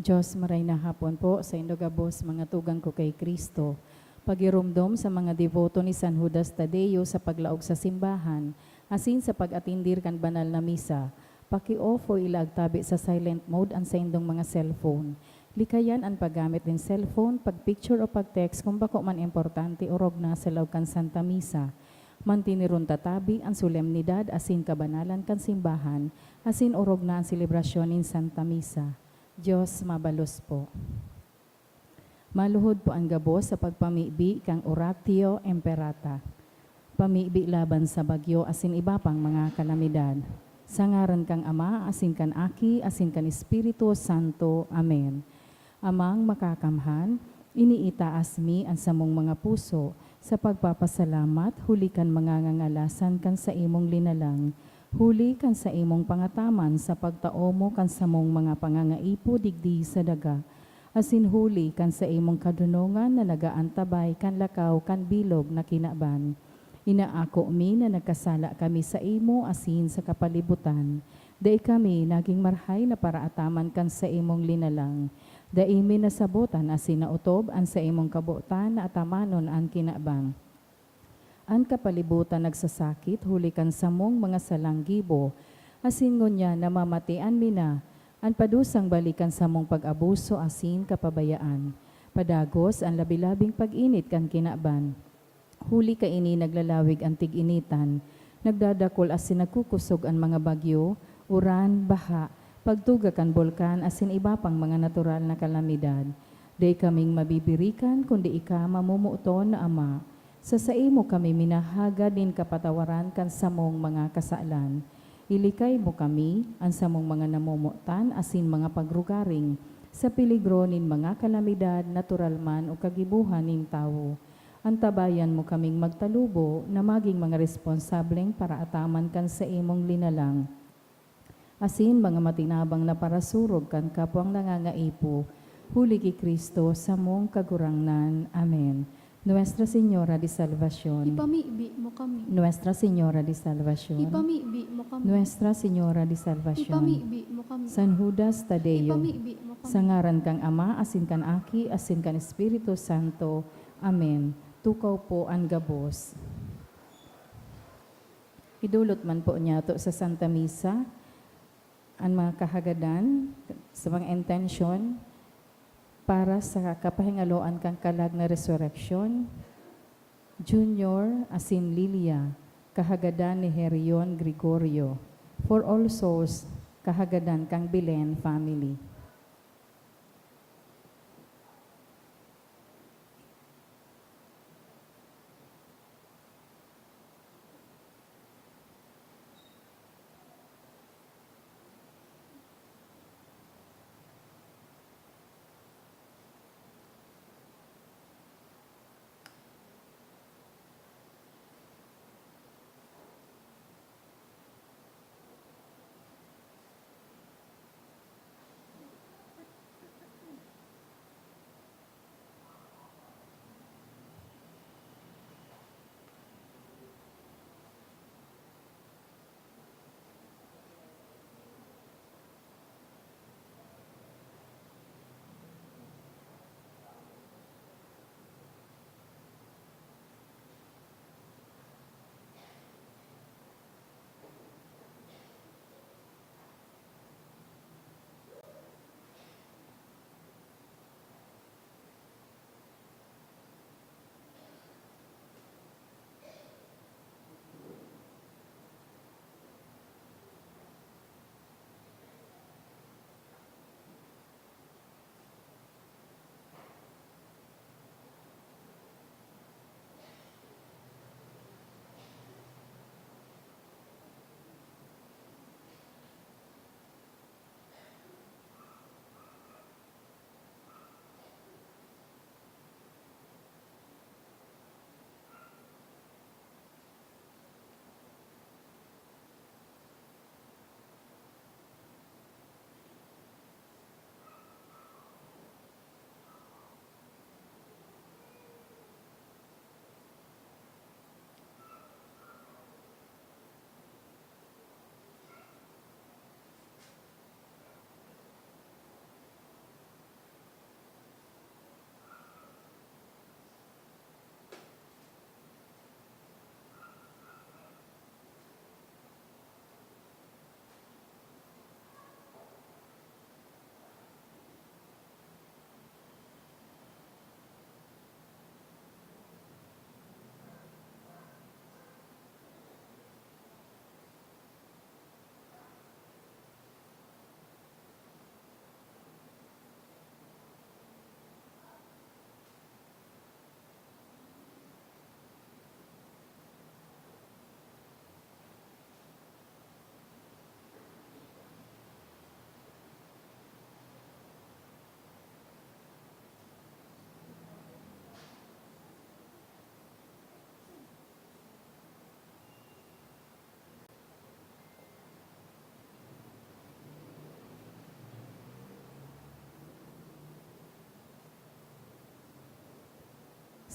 Diyos, maray na hapon po sa indogabos mga tugang ko kay Kristo. Pagirumdom sa mga devoto ni San Judas Tadeo sa paglaog sa simbahan, asin sa pag-atindir kan banal na misa, paki-off o ilag tabi sa silent mode ang sa indong mga cellphone. Likayan ang paggamit ng cellphone, pag-picture o pag-text kung bako man importante o rog na sa laog kan Santa Misa. Mantinirun tatabi ang solemnidad asin kabanalan kan simbahan, asin orog na ang selebrasyon ng Santa Misa. Diyos mabalos po. Maluhod po ang gabos sa pagpamibi kang Oratio Imperata. Pamibi laban sa bagyo asin iba pang mga kalamidad. Sa ngaran kang Ama, asin kan Aki, asin kan Espiritu Santo. Amen. Amang makakamhan, iniitaas mi ang samong mga puso sa pagpapasalamat, huli kan mga ngangalasan kan sa imong linalang. Huli kan sa imong pangataman sa pagtao mo kan sa mong mga pangangaipo digdi sa daga. Asin huli kan sa imong kadunongan na nagaantabay kan lakaw kan bilog na kinaban. Inaako mi na nagkasala kami sa imo asin sa kapalibutan. Dai kami naging marhay na paraataman kan sa imong linalang. Dai mi nasabotan asin nautob an sa imong kabutan na atamanon an kinabang. Ang kapalibutan nagsasakit, huli kan samong mga salanggibo, asin ngunya namamatian mina, ang padusang balikan samong pag-abuso asin kapabayaan. Padagos ang labilabing pag-init kan kinaban. Huli ka ini naglalawig ang tig-initan, nagdadakol asin nagkukusog ang mga bagyo, uran, baha, pagtuga kan bulkan asin iba pang mga natural na kalamidad. Day kaming mabibirikan kundi ika mamumuton na Ama. Sa imo kami minahaga din kapatawaran kan samong mga kasalan. Ilikay mo kami, ang samong mga namumutan, asin mga pagrugaring, sa peligro nin mga kalamidad, natural man o kagibuhan nin tao. Antabayan mo kaming magtalubo na maging mga responsableng para ataman kan sa imong linalang. Asin mga matinabang na parasurog kan kapwang nangangaipo, huli ki Kristo sa mong kagurangnan. Amen. Nuestra Señora de Salvación. Ipamibi mo kami. Nuestra Señora de Salvación. Ipamibi mo kami. Nuestra Señora de Salvación. Ipamibi mo kami. San Judas Tadeo. Ipamibi mo kami. Sa ngaran kang Ama, asin kan Aki, asin kan Espiritu Santo. Amen. Tukaw po ang gabos. Idulot man po niya to sa Santa Misa ang mga kahagadan sa mga intensyon para sa kapahingaloan kang kalag na resurrection. Junior asin Lilia, kahagadan ni Herion Gregorio. For all souls, kahagadan kang Bilen family.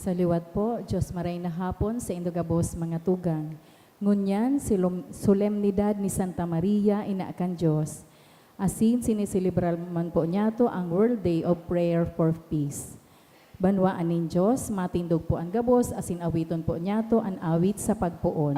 Sa liwat po, Diyos maray na hapon sa indogabos mga tugang. Ngunyan, solemnidad ni Santa Maria, ina kan Diyos. Asin sinisilibral man po niya to ang World Day of Prayer for Peace. Banwaan nin Diyos, matindog po ang gabos, asin awiton po niya to ang awit sa pagpuon.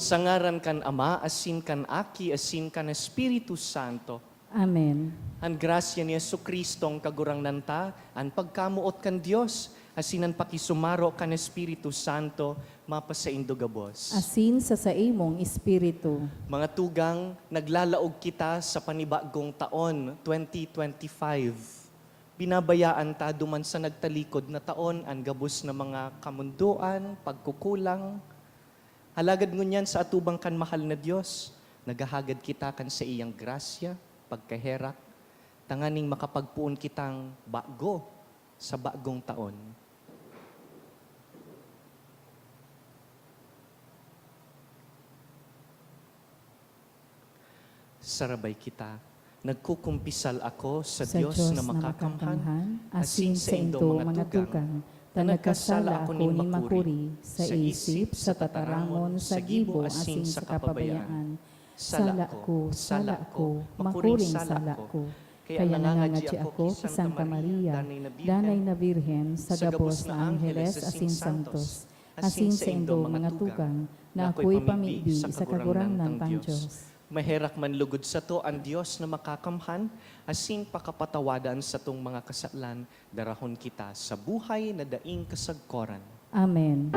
Sangaran kan Ama, asin kan Aki, asin kan Espiritu Santo. Amen. Ang grasya ni Jesucristong kagurang nanta, ang pagkamuot kan Dios, asin ang pakisumaro kan Espiritu Santo, mapasaindo gabos. Asin sa saimong espiritu. Mga tugang, naglalaog kita sa panibagong taon, 2025. Binabayaan ta duman sa nagtalikod na taon, ang gabos na mga kamunduan, pagkukulang. Halagad ngunyan sa atubang kan mahal na Diyos, nagahagad kita kan sa iyang grasya, pagkaherak, tanganing makapagpuon kitang bago sa bagong taon. Sarabay kita, nagkukumpisal ako sa Diyos na makakamhan, asin sa indo mga tugang, ta nagkasala ako ni makuri, sa isip, sa tatarangon, sa gibo, asin sa kapabayaan. Sala ko, makuring sala ko. Kaya nangangadya ako kay Santa Maria, danay na Birhen, sa gabos na Angeles, asin santos, asin sa indo mga tugang, na ako'y pamibi sa kagurangnan tang Diyos. Maherak man lugod sa to ang Diyos na makakamhan, asin pakapatawadan sa tong mga kasalan, darahon kita sa buhay na daing kasagkoran. Amen.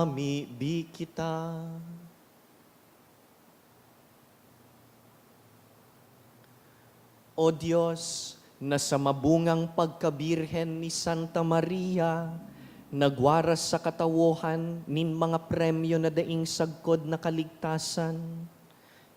pamibi kita. O Diyos, na sa mabungang pagkabirhen ni Santa Maria, nagwaras sa katawuhan nin mga premyo na daing sagkod na kaligtasan,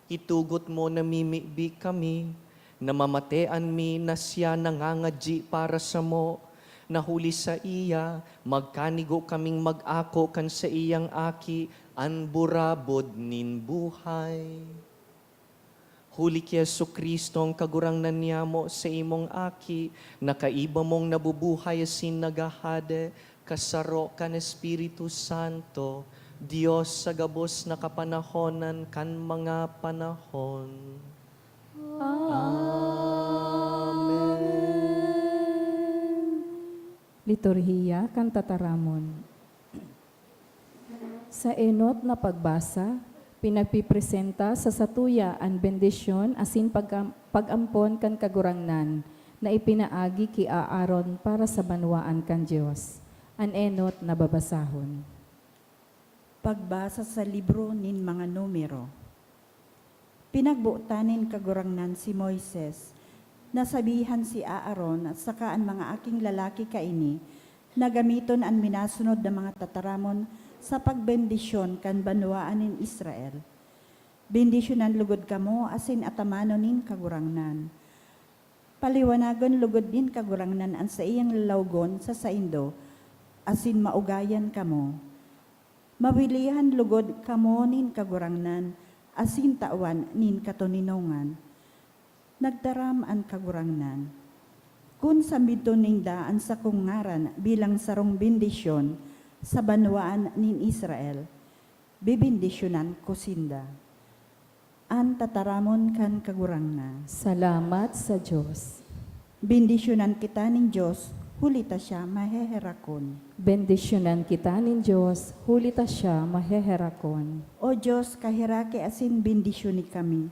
itugot mo na mimibi kami, na mamatean mi na siya nangangadji para sa mo, nahuli sa iya, magkanigo kaming mag-ako kan sa iyang aki, anburabod nin buhay. Huli ki Jesu-Kristo ang kagurangnan niya mo sa imong aki, nakaiba mong nabubuhay asin nagahade, kasaro kan Espiritu Santo, Diyos sa gabos na kapanahonan kan mga panahon. Liturhiya kan tataramon. Sa enot na pagbasa, pinagpipresenta sa satuya ang bendisyon asin pagampon kan kagurangnan na ipinaagi ki Aaron para sa banwaan kan Dios. An enot na babasahon. Pagbasa sa libro nin mga numero. Pinagbuutanin kagurangnan si Moises, nasabihan si Aaron at saka ang mga aking lalaki kaini, na gamiton ang minasunod na mga tataramon sa pagbendisyon kan banwaan nin Israel. Bendisyonan lugod kamo asin atamano nin kagurangnan. Paliwanagon lugod din kagurangnan ang sa iyang lalawgon sa saindo, asin maugayan kamo. Mawilihan lugod kamo nin kagurangnan, asin tawan nin katoninongan. Nagdaram ang kagurangnan. Kung sambito ning daan sa kungaran bilang sarong bendisyon sa banwaan nin Israel, bibindisyonan ko sinda. An tataramon kan kagurangnan. Salamat sa Diyos. Bindisyonan kita nin Diyos, hulita siya maheherakon. Bendisyonan kita nin Diyos, hulita siya maheherakon. O Diyos, kahirake asin bindisyon ni kami.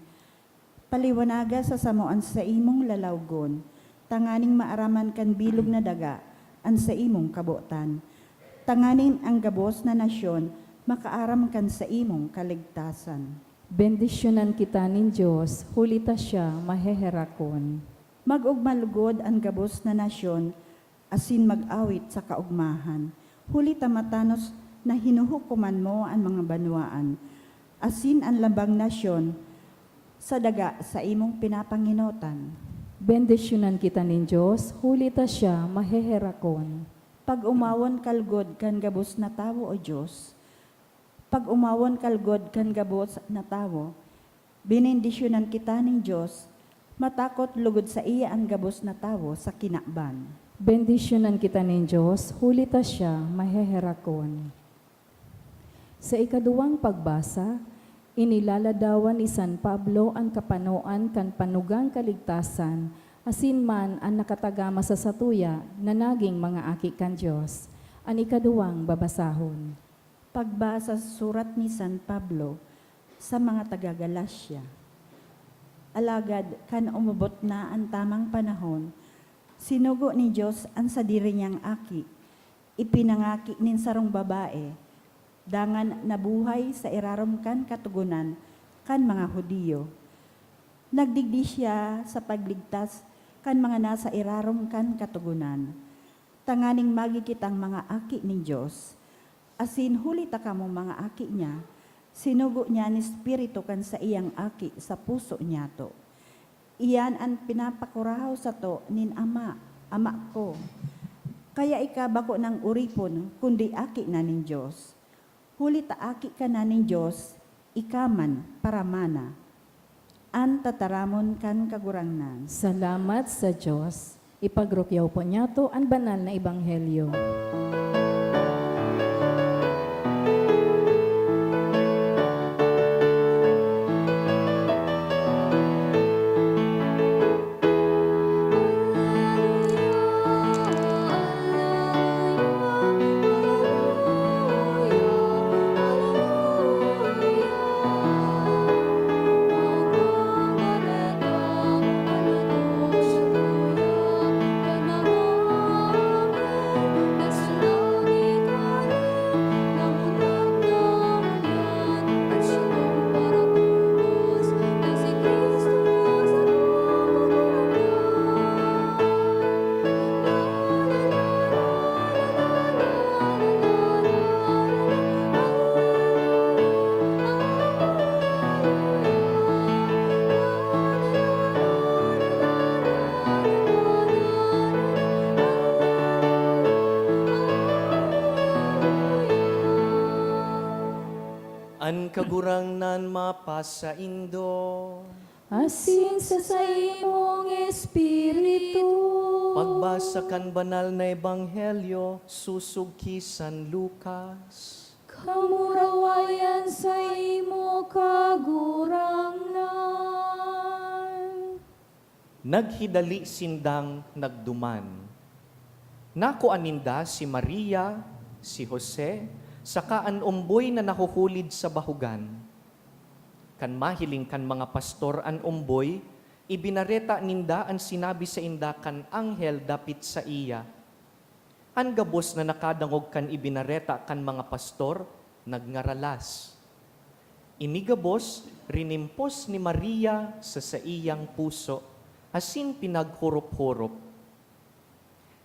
Paliwanaga sa samoan sa imong lalawgon, tanganing maaraman kan bilog na daga, an sa imong kabutan. Tanganin ang gabos na nasyon, makaaram kan sa imong kaligtasan. Bendisyonan kita nin Diyos, hulita siya maheherakon. Mag-ugmalugod ang gabos na nasyon, asin mag-awit sa kaugmahan. Hulita matanos na hinuhukuman mo ang mga banwaan, asin ang lambang nasyon, sa daga sa imong pinapanginotan. Bendisyonan kita nin Diyos, hulita siya maheherakon. Pag umawon kalgod kan gabos na tawo o Diyos, pag umawon kalgod kan gabos na tawo, binindisyonan kita ning Diyos, matakot lugod sa iya ang gabos na tawo sa kinakban. Bendisyonan kita nin Diyos, hulita siya maheherakon. Sa ikaduwang pagbasa, inilaladawan ni San Pablo ang kapanoan kan panugang kaligtasan, asin man ang nakatagama sa satuya na naging mga aki kan Diyos. Ang ikaduwang babasahon. Pagbasa sa surat ni San Pablo sa mga taga-Galasya. Alagad kan umabot na ang tamang panahon, sinugo ni Diyos ang sadiri niyang aki, ipinangaki nin sarong babae, dangan nabuhay sa irarom kan katugunan kan mga Hudiyo. Nagdigdi siya sa pagligtas kan mga nasa irarom kan katugunan. Tanganing magikitang mga aki ni Diyos. Asin hulita kamo mga aki niya, sinugo niya ni Espiritu kan sa iyang aki sa puso niya to. Iyan ang pinapakurahaw sa to nin ama ko. Kaya ikabako ng uripon, kundi aki na nin Diyos. Hulita aki ka na nin Diyos, ikaman paramana. An tataramon kan kagurangnan. Salamat sa Diyos. Ipagrukyaw po niya to ang banal na ebanghelyo. Hallelujah. kagurang nan mapasa indo. Asin sa imong espiritu. Pagbasa kan banal na ebanghelyo, susug ki San Lucas. Kamurawayan sa imo kagurangnan. Naghidali sindang nagduman. Naku aninda si Maria, si Jose, saka an umboy na nahuhulid sa bahugan. Kan mahiling kan mga pastor an umboy, ibinareta ninda ang sinabi sa inda kan anghel dapit sa iya. An gabos na nakadangog kan ibinareta kan mga pastor, nagngaralas. Inigabos, rinimpos ni Maria sa iyang puso, asin pinaghurup-hurup.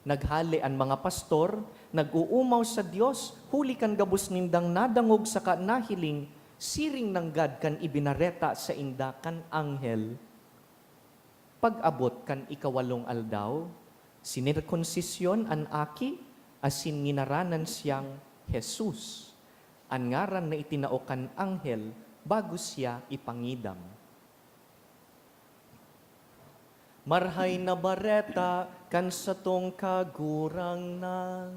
Naghali ang mga pastor, nag-uumaw sa Dios, huli kan gabos nindang nadangog sa nahiling, siring ng God kan ibinareta sa inda kan anghel. Pag-abot kan ikawalong aldaw, sinirkonsisyon an aki, asin nginaranan siyang Jesus. An ngaran na itinao kan anghel, bago siya ipangidam. Marhay na bareta, kan satong kagurangnan.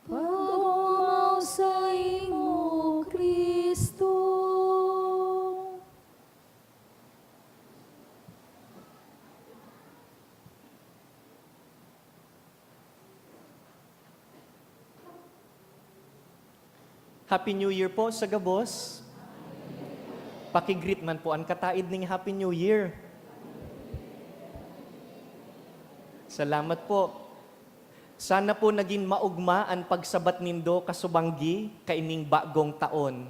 Pag-umaw sa imo, Kristo. Happy New Year po sa gabos. Pakigreet man po ang kataid ning Happy New Year. Salamat po. Sana po naging maugma ang pagsabat nindo kasubanggi kaining bagong taon.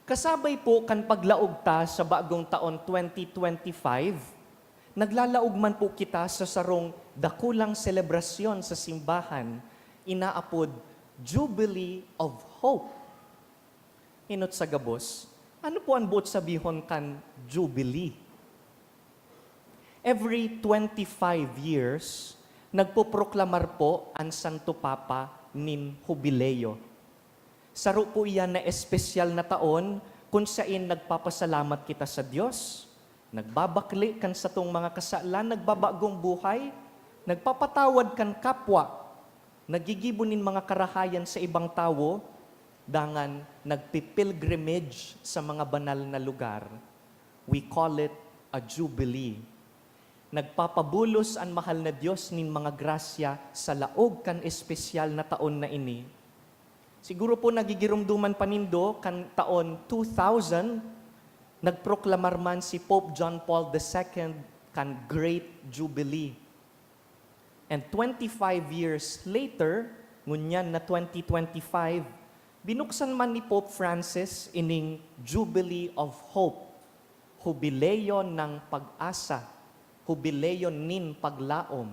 Kasabay po kan paglaog ta sa bagong taon 2025, naglalaog man po kita sa sarong dakulang selebrasyon sa simbahan, inaapod Jubilee of Hope. Inot sa gabos, ano po ang buot sabihon kan Jubilee? Every 25 years, nagpoproklamar po ang Santo Papa nin Jubileo. Saro po iyan na espesyal na taon kung saan nagpapasalamat kita sa Diyos, nagbabakli kan sa tong mga kasalan, nagbabagong buhay, nagpapatawad kan kapwa, nagigibunin mga karahayan sa ibang tao, dangan nagpipilgrimage sa mga banal na lugar. We call it a Jubilee. Nagpapabulos ang mahal na Diyos nin mga grasya sa laog kan espesyal na taon na ini. Siguro po nagigirumduman panindo kan taon 2000, nagproklamar man si Pope John Paul II kan Great Jubilee. And 25 years later, ngunyan na 2025, binuksan man ni Pope Francis ining Jubilee of Hope, Jubileo ng pag-asa, Jubileo nin paglaom.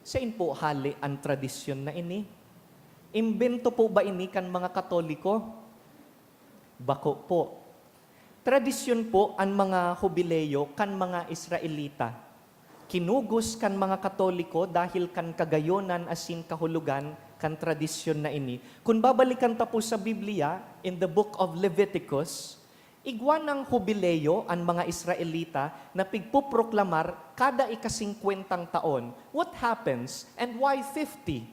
Saan po hali ang tradisyon na ini? Imbento po ba ini kan mga Katoliko? Bako po. Tradisyon po ang mga Jubileo kan mga Israelita. Kinugos kan mga Katoliko dahil kan kagayonan asin kahulugan kan tradisyon na ini. Kung babalikan ta po sa Biblia, in the book of Leviticus, igwa ng Jubileo ang mga Israelita na pigpuproklamar kada ika-50 taon. What happens and why 50?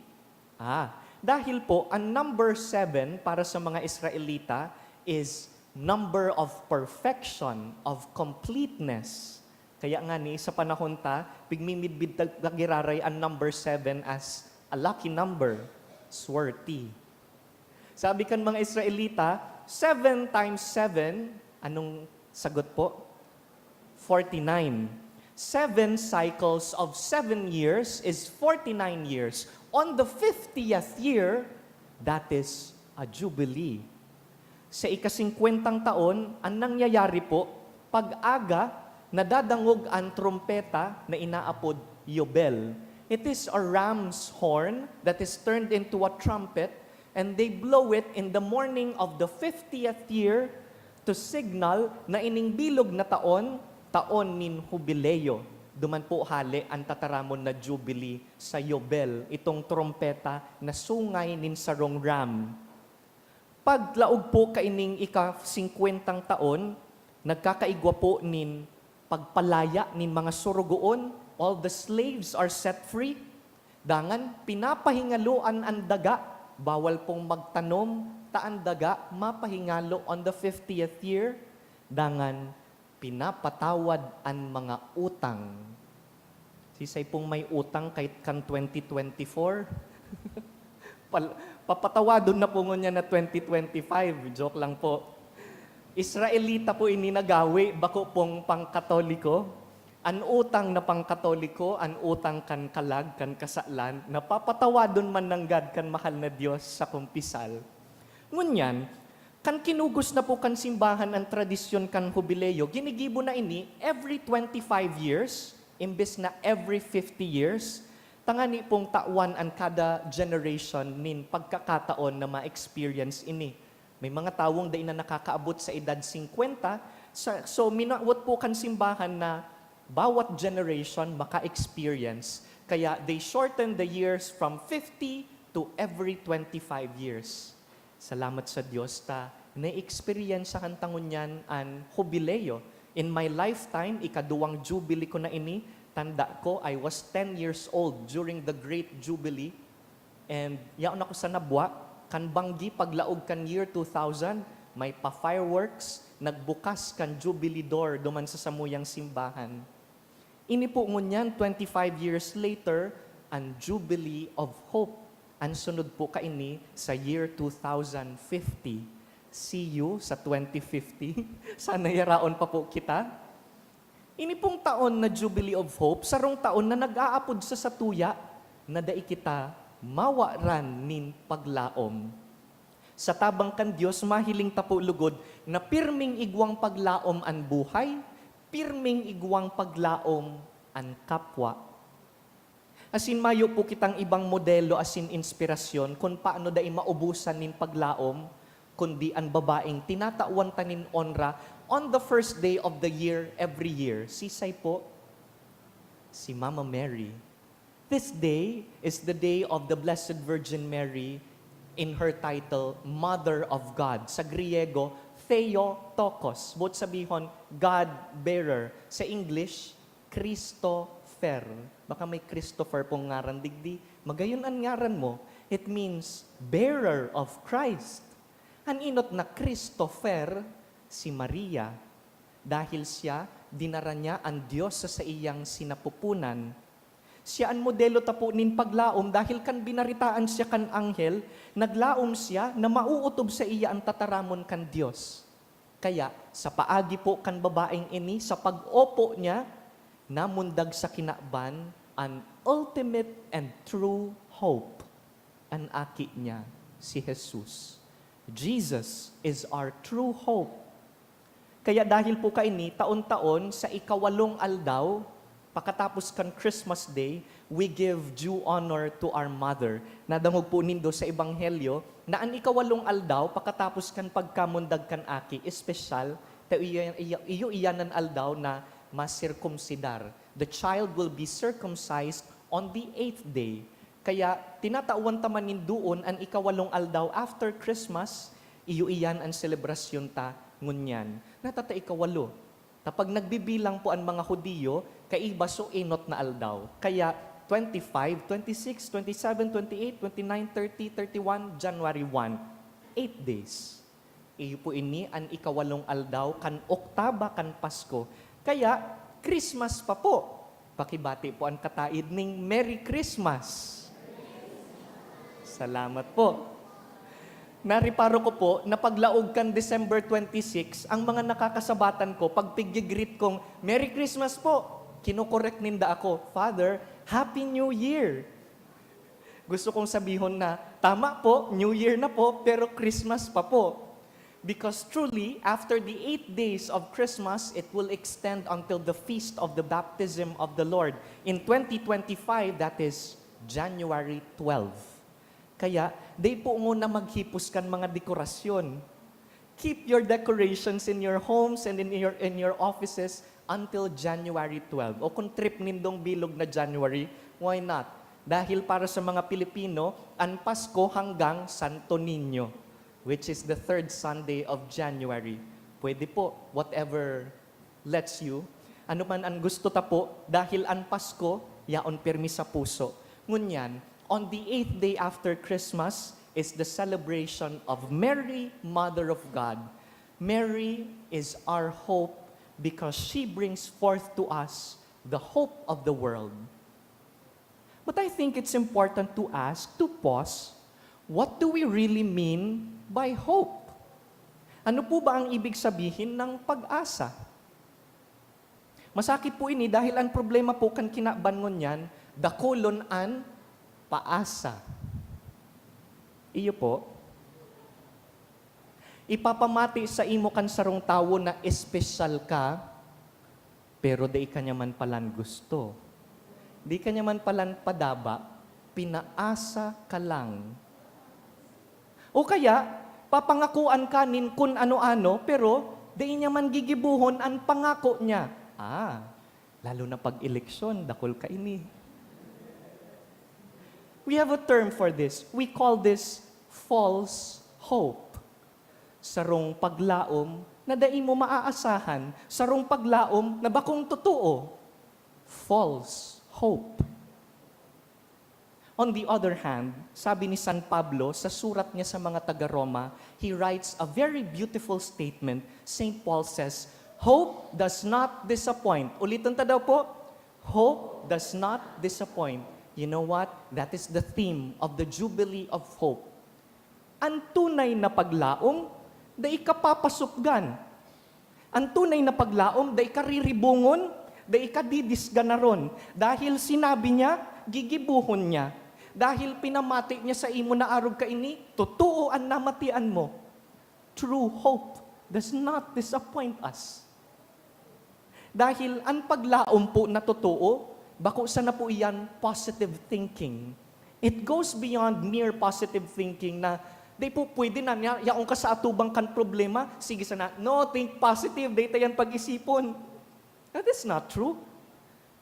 Dahil po ang number 7 para sa mga Israelita is number of perfection, of completeness. Kaya nga ni, sa panahon ta, pigmimidbid tagiraray ang number 7 as a lucky number, swerte. Sabi kan mga Israelita, 7 times 7, anong sagot po? 49. 7 cycles of 7 years is 49 years. On the 50th year, that is a jubilee. Sa ika-50 taon, ang nangyayari po, pag-aga, nadadangog ang trompeta na inaapod Yobel. It is a ram's horn that is turned into a trumpet, and they blow it in the morning of the 50th year to signal na ining bilog na taon, taon nin Jubileo. Duman po hali ang tataramon na Jubilee sa Yobel, itong trompeta na sungay nin sarong ram. Paglaog po kaining ika-50 taon, nagkakaigwa po nin pagpalaya nin mga surugoon, all the slaves are set free. Dangan, pinapahingaloan ang daga, bawal pong magtanom, taan daga, mapahingalo on the 50th year. Dangan, pinapatawad ang mga utang. Sisay pong may utang kahit kan 2024. Papatawadon na po niya na 2025. Joke lang po. Israelita po ini nagawi, bako pong pangkatoliko. An utang na pangkatoliko, an utang kan kalag, kan kasalan, napapatawadon man ng God kan mahal na Diyos sa kumpisal. Ngunyan, kan kinugos na po kan simbahan ang tradisyon kan jubileo, ginigibo na ini every 25 years, imbes na every 50 years, tangani pong tawan ang kada generation nin pagkakataon na ma-experience ini. May mga tawong dahil na nakakaabot sa edad 50, so minawat po kan simbahan na bawat generation maka-experience. Kaya they shorten the years from 50 to every 25 years. Salamat sa Diyos ta, na-experience sa kantangunyan ang jubileo. In my lifetime, ikaduwang jubilee ko na ini, tanda ko, I was 10 years old during the Great Jubilee. And yaon ako sa nabwa, kan banggi paglaog kan year 2000, may pa-fireworks, nagbukas kan Jubilee door duman sa samuyang simbahan. Ini po ngunyan, 25 years later, ang Jubilee of Hope. Ang sunod po kaini sa year 2050. See you sa 2050. Sana yaraon pa po kita. Ini pong taon na Jubilee of Hope, sarong taon na nag-aapod sa satuya, na dai kita mawaran nin paglaom. Sa tabang kan Diyos, mahiling tapo lugod na pirming igwang paglaom an buhay, pirming igwang paglaom an kapwa. Asin mayo po kitang ibang modelo asin inspirasyon kung paano dai maubusan nin paglaom, kundi ang babaeng tinatawan tanin onra on the first day of the year every year. Sisay po, si Mama Mary. This day is the day of the Blessed Virgin Mary in her title, Mother of God. Sa Griego, Theotokos. Both sabihon, God-bearer. Sa English, Christopher. Baka may Christopher pong ngaran digdi. Magayon ang ngaran mo. It means bearer of Christ. Ang inot na Christopher, si Maria, dahil siya, dinara niya ang Diyos sa iyang sinapupunan. Siya ang modelo tapo nin paglaom dahil kan binaritaan siya kan anghel, naglaom siya na mauutob sa iya ang tataramon kan Diyos. Kaya sa paagi po kan babaeng ini, sa pag-opo niya, namundag sa kinakban an ultimate and true hope. Ang aki niya, si Jesus. Jesus is our true hope. Kaya dahil po kaini, taon-taon sa ikawalong aldaw, pakatapos kan Christmas Day, we give due honor to our mother. Nadangog po nindo sa Ebanghelyo, na ang ikawalong aldaw, pakatapos kan pagkamundag kan aki, espesyal, iyo iyanan aldaw na masirkumsidar. The child will be circumcised on the 8th day. Kaya tinatauan taman nindoon ang ikawalong aldaw after Christmas, iyo iyan ang selebrasyon ta ngunyan. Natata ikawalo. Kapag nagbibilang po ang mga Hudiyo, kaiba so enot na aldaw. Kaya 25, 26, 27, 28, 29, 30, 31, January 1. 8 days. Iyo po ini ang ikawalong aldaw, kan Oktaba, kan Pasko. Kaya Christmas pa po. Pakibati po ang kataid ning Merry Christmas. Salamat po. Nariparo ko po na paglaog kan December 26, ang mga nakakasabatan ko, pag pigigreet kong, Merry Christmas po, kinukorek ninda ako, Father, Happy New Year. Gusto kong sabihon na, tama po, New Year na po, pero Christmas pa po. Because truly, after the 8 days of Christmas, it will extend until the feast of the baptism of the Lord. In 2025, that is January 12. Kaya, day po muna maghipos kan mga dekorasyon. Keep your decorations in your homes and in your offices until January 12. O kung trip nindong bilog na January, why not? Dahil para sa mga Pilipino, ang Pasko hanggang Santo Niño. which is the third Sunday of January. Pwede po, whatever lets you. Ano man ang gusto ta po, dahil ang Pasko, yaon pirmi sa puso. Ngunyan, on the 8th day after Christmas is the celebration of Mary, Mother of God. Mary is our hope because she brings forth to us the hope of the world. But I think it's important to ask, to pause, what do we really mean by hope? Ano po ba ang ibig sabihin ng pag-asa? Masakit po ini dahil ang problema po kan kinabangon yan, dakolon an paasa. Iyo po, ipapamati sa imo kan sarong tawo na espesyal ka, pero di ka niya man palan gusto. Di ka niya man palan padaba, pinaasa ka lang. O kaya, papangakuan ka nin kun ano-ano, pero di niya man gigibuhon ang pangako niya. Lalo na pag-eleksyon, dakol ka ini. We have a term for this. We call this false hope. Sarong paglaom na dai mo maaasahan, sarong paglaom na bakong totoo. False hope. On the other hand, sabi ni San Pablo sa surat niya sa mga taga-Roma, he writes a very beautiful statement. St. Paul says, hope does not disappoint. Ulitin ta daw po, hope does not disappoint. You know what? That is the theme of the Jubilee of Hope. Ang tunay na paglaom, dai ka papasupgan. Ang tunay na paglaom, dai ka riribungon, dai ka didisganaron. Dahil sinabi niya, gigibuhon niya. Dahil pinamati niya sa imo na arog ka ini, totoo ang namatian mo. True hope does not disappoint us. Dahil ang paglaom po na totoo, bako sa na po iyan positive thinking. It goes beyond mere positive thinking na di po pwede na niya, yaong ka sa atubang kan problema, sige sana, no, think positive, data yan pag-isipon. That is not true.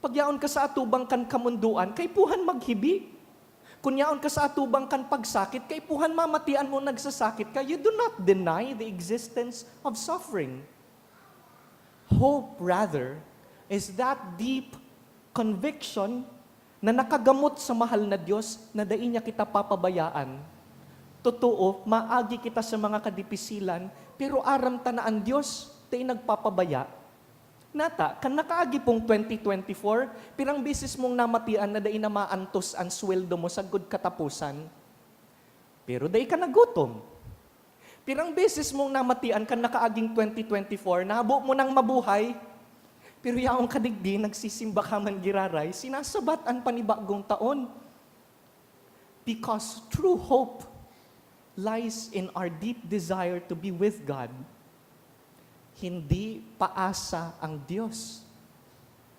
Pag yaon ka sa atubang kan kamunduan, kay puhan maghibi. Kung yaon ka sa atubang kan pagsakit, kay puhan mamatian mo nagsasakit ka, you do not deny the existence of suffering. Hope, rather, is that deep conviction na nakagamot sa mahal na Diyos na dai niya kita papabayaan. Totoo, maagi kita sa mga kadipisilan, pero aram ta na ang Diyos, tayo nagpapabaya. Nata, kan nakaagi pong 2024, pirang bisis mong namatian na dai na maantos ang sweldo mo sa good katapusan. Pero dai ka nagutom. Pirang beses mong namatian kan nakaaging 2024, nahabo mo nang mabuhay, pero yaong kadigdi, nagsisimba ka man giraray, sinasabat ang panibagong taon. Because true hope lies in our deep desire to be with God. Hindi paasa ang Diyos.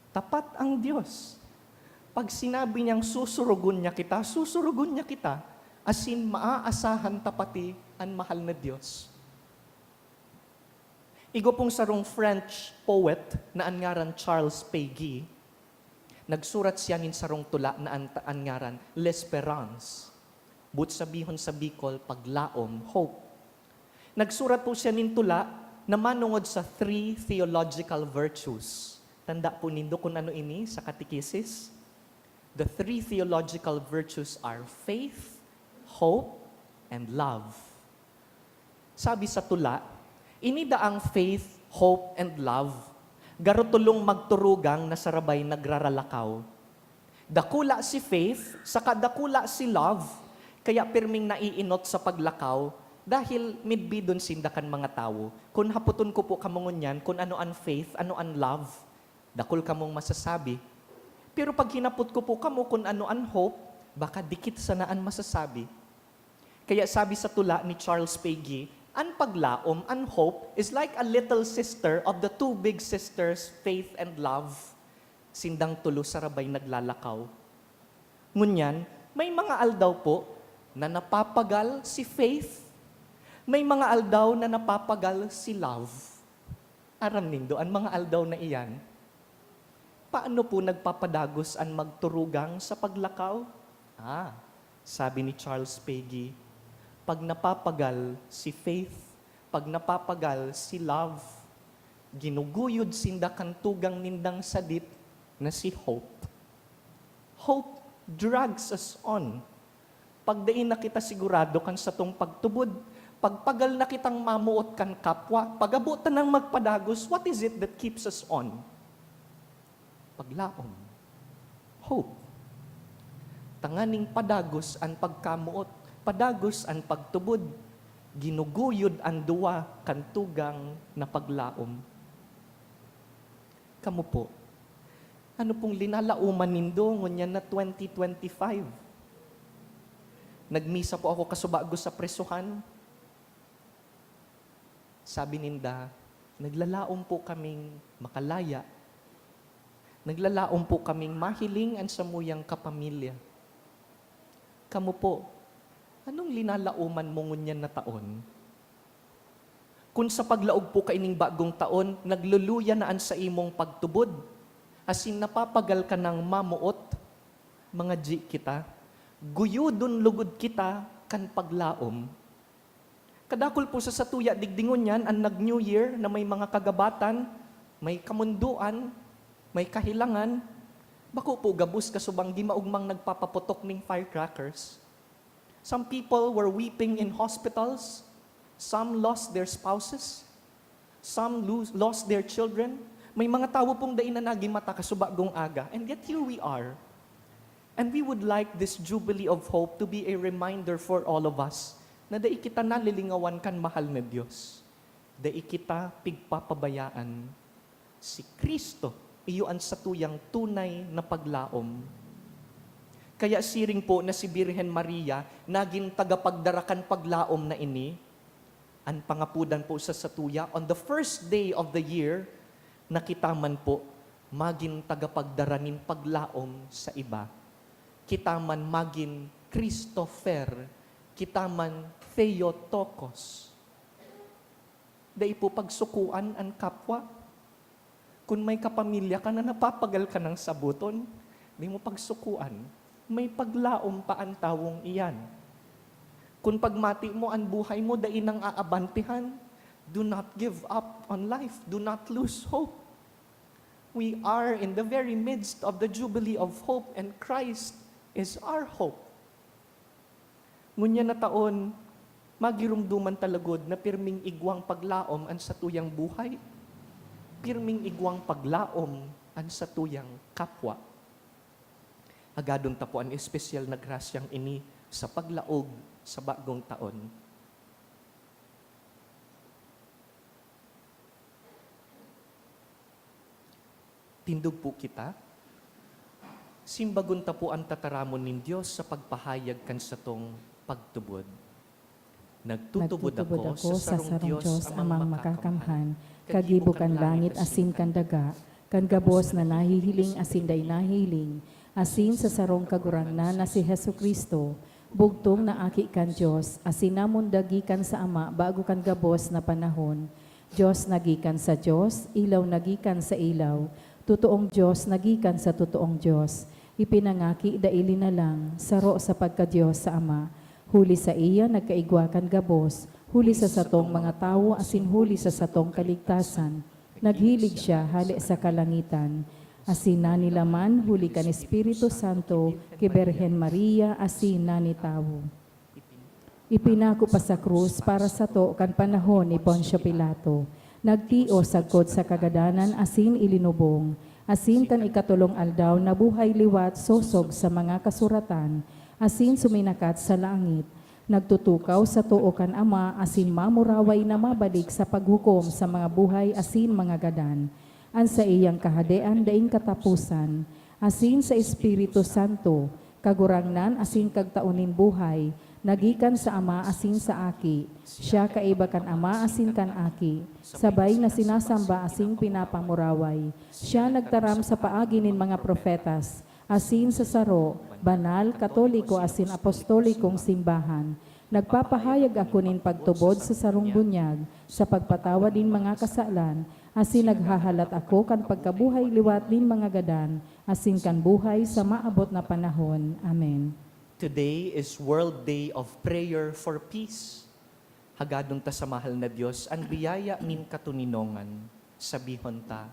Tapat ang Diyos. Pag sinabi niyang susurugon niya kita, as in maaasahan tapati ang mahal na Diyos. Igo pong sarong French poet na angaran Charles Péguy, nagsurat siya nin sarong tula na angaran L'Espérance. But sabihon sa Bicol, paglaom, hope. Nagsurat po siya nin tula na manungod sa 3 theological virtues. Tanda po nindo kung ano ini sa katekisis. The 3 theological virtues are faith, hope, and love. Sabi sa tula, inida ang faith, hope, and love, garutulong magturugang na sarabay nagraralakaw. Dakula si faith, saka dakula si love, kaya pirming naiinot sa paglakaw, dahil midbidon sindakan mga tao. Kung haputon ko po kamongon yan, kung ano ang faith, ano ang love, dakul kamong masasabi. Pero pag hinapot ko po kamo kung ano ang hope, baka dikit sanaan masasabi. Kaya sabi sa tula ni Charles Péguy, ang paglaom, ang hope, is like a little sister of the 2 big sisters, faith and love. Sindang tulo sarabay naglalakaw. Ngunyan, may mga aldaw po na napapagal si faith. May mga aldaw na napapagal si love. Aram nindo, ang mga aldaw na iyan, paano po nagpapadagos ang magturugang sa paglakaw? Sabi ni Charles Péguy, Pag napapagal si faith, pag napapagal si love, ginuguyod sinda kantugang nindang sadit na si hope. Hope drags us on. Pagdain na kita sigurado kan sa tong pagtubod, pagpagal na kitang mamuot kan kapwa, pagabutan ng magpadagos, what is it that keeps us on? Paglaom. Hope. Tanganing padagos ang pagkamuot, padagos ang pagtubod, ginuguyod ang duwa kantugang na paglaom. Kamu po, ano pong linalauman nindo ngunyan na 2025? Nagmisa po ako kasubago sa presuhan. Sabi ninda, naglalaom po kaming makalaya. Naglalaom po kaming mahiling ang samuyang kapamilya. Kamu po, anong linalauman mo ngunyan na taon? Kung sa paglaog po kaining bagong taon, nagluluya na an sa imong pagtubod, asin napapagal ka ng mamuot, mga G kita, guyudon lugod kita kan paglaom. Kadakol po sa satuya digdingon yan, ang nag-New Year na may mga kagabatan, may kamunduan, may kahilangan, bako po gabus kasubang di maugmang nagpapaputok ning firecrackers. Some people were weeping in hospitals, some lost their spouses, some lost their children. May mga tao pong dain na nagimata kasubagong aga, and yet here we are. And we would like this Jubilee of Hope to be a reminder for all of us na dai kita nalilingawan kan mahal na Diyos. Dai kita pigpapabayaan si Kristo, iyo ang satuyang tunay na paglaom. Kaya siring po na si Birhen Maria, naging tagapagdarakan paglaom na ini, ang pangapudan po sa satuya, on the first day of the year, nakita man po, maging tagapagdaranin paglaom sa iba. Kita man maging Christopher, kita man Theotokos. Dai po pagsukuan ang kapwa. Kung may kapamilya ka na napapagal ka ng sabuton, di mo pagsukuan, may paglaom pa ang tawong iyan. Kung pagmati mo ang buhay mo, dai nang aabantihan, do not give up on life. Do not lose hope. We are in the very midst of the Jubilee of Hope, and Christ is our hope. Ngunya na taon, magirumduman talagod na pirming igwang paglaom ang satuyang buhay, pirming igwang paglaom ang satuyang kapwa. Agadon tapuan espesyal na grasyang ini sa paglaog sa bagong taon. Tindog po kita, simbagon tapo ang tataramon nin Diyos sa pagpahayag kan sa tong pagtubod. Nagtutubod ako sa sarong Diyos amang makakamhan, kagibukan langit asin kan daga, kan gabos na nahihiling asin day nahiling, asin sa sarong kagurangnan na si Hesu Kristo, bugtong na aki kan Diyos, asin namon dagikan sa Ama bago kan gabos na panahon. Diyos nagikan sa Diyos, ilaw nagikan sa ilaw, totoong Diyos nagikan sa totoong Diyos. Ipinangaki daili na lang, saro sa pagka-Diyos sa Ama. Huli sa iya nagkaigwakan gabos, huli sa satong mga tao asin huli sa satong kaligtasan. Naghilig siya hali sa kalangitan. Asin na nila man huli kan Espiritu Santo, kay Birhen Maria asin na ni tao. Ipinako pa sa krus para sa to kan panahon ni Poncio Pilato. Nagtio sagkod sa kagadanan asin ilinubong. Asin kan ikatulong aldaw na buhay liwat sosog sa mga kasuratan. Asin suminakat sa langit. Nagtutukaw sa tuo kan Ama asin mamuraway na mabalik sa paghukom sa mga buhay asin mga gadan. An sa iyang kahadean daing katapusan. Asin sa Espiritu Santo, kagurangnan asin kagtaunin buhay. Nagikan sa Ama asin sa Aki. Siya kaiba kan Ama asin kan Aki. Sabay na sinasamba asin pinapamuraway. Siya nagtaram sa paagi nin mga profetas. Asin sa saro, banal, katoliko asin apostolikong simbahan. Nagpapahayag ako nin pagtubod sa sarong bunyag, sa pagpatawa din mga kasalan, asin naghahalat ako kan pagkabuhay liwat din mga gadan, asin kan buhay sa maabot na panahon. Amen. Today is World Day of Prayer for Peace. Hagadon ta sa mahal na Dios, ang biyaya nin katuninongan. Sabihon ta,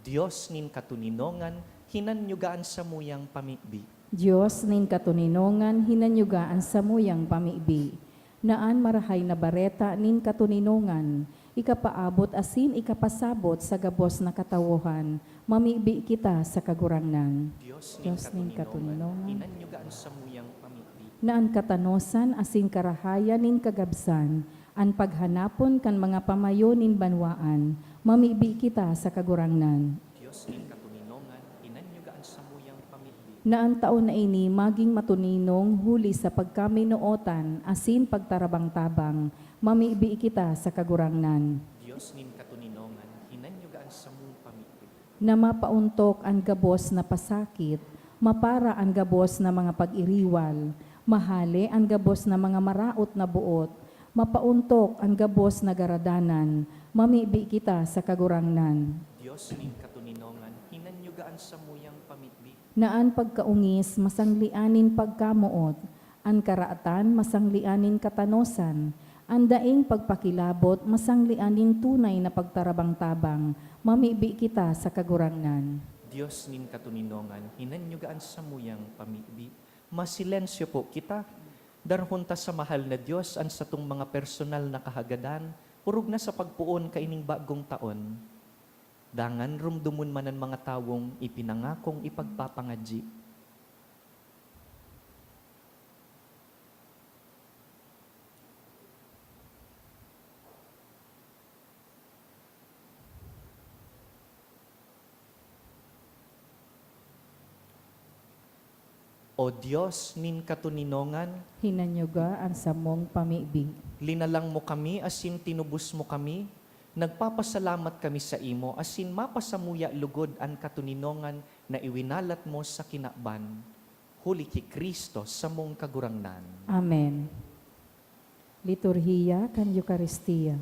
Dios nin katuninongan, hinanyugaan sa muyang pamibi. Diyos nin katuninongan, hinanyugaan sa muyang pamibi. Naan marahay na bareta nin katuninongan, ikapaabot asin ikapasabot sa gabos na katawuhan, mamibi kita sa kagurangnan. Diyos Diyos nin nin katuninongan, katuninongan, hinanyugaan sa muyang pamibi. naan katanosan asin karahayan nin kagabsan, an paghanapon kan mga pamayo nin banwaan, mamibi kita sa kagurangnan. Diyos nin katuninongan, hinanyugaan sa muyang pamibi. Naan taon na ini maging matuninong huli sa pagkaminootan asin pagtarabang-tabang, mamibi kita sa kagurangnan. Diyos nin katuninongan, hinanyugaan sa muyang pamibi. Na mapauntok ang gabos na pasakit, mapara ang gabos na mga pag-iriwal, mahali ang gabos na mga maraot na buot, mapauntok ang gabos na garadanan, mamibi kita sa kagurangnan. Diyos nin katuninongan, hinanyugaan sa muyang pamibi. Naan pagkaungis, masanglianin pagkamuot, ang karaatan, masanglianin katanosan, ang daing pagpakilabot, masanglianin tunay na pagtarabang-tabang, mamibi kita sa kagurangnan. Diyos nin katuninongan, hinanyugaan sa muyang pamibi. Masilensyo po kita. Darhon ta sa mahal na Diyos, ang satong mga personal na kahagadan, purog na sa pagpuon kaining bagong taon. Dangan rumdumon man ang mga tawong ipinangakong ipagpapangadji. O Diyos, nin katuninongan, Hinanyuga ang samong pamibi. linalang mo kami, asin tinubos mo kami, nagpapasalamat kami sa imo, asin mapasamuya lugod ang katuninongan na iwinalat mo sa kinakban. Huli ki Kristo sa mong kagurangnan. Amen. Liturhiya kan Eucharistia.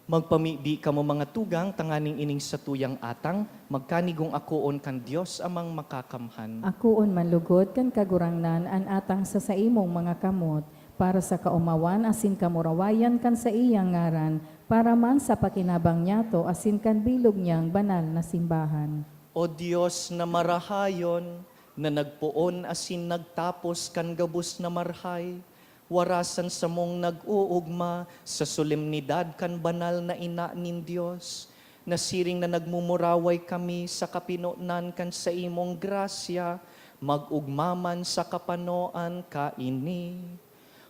Magpamibi kamo mga tugang, tanganing ining sa tuyang atang, magkanigong akoon kan Dios amang makakamhan. Akuon manlugod kan kagurangnan an atang sa imong mga kamot, para sa kaumawan asin kamurawayan kan sa iyang ngaran, para man sa pakinabang niyato asin kan bilog niyang banal na simbahan. O Dios na marahayon, na nagpuon asin nagtapos kan gabus na marhay, warasan sa mong nag-uugma sa solemnidad kan banal na ina nin Dios, nasiring na nagmumuraway kami sa kapinonan kan sa imong grasya, mag-ugmaman sa kapanoan kaini.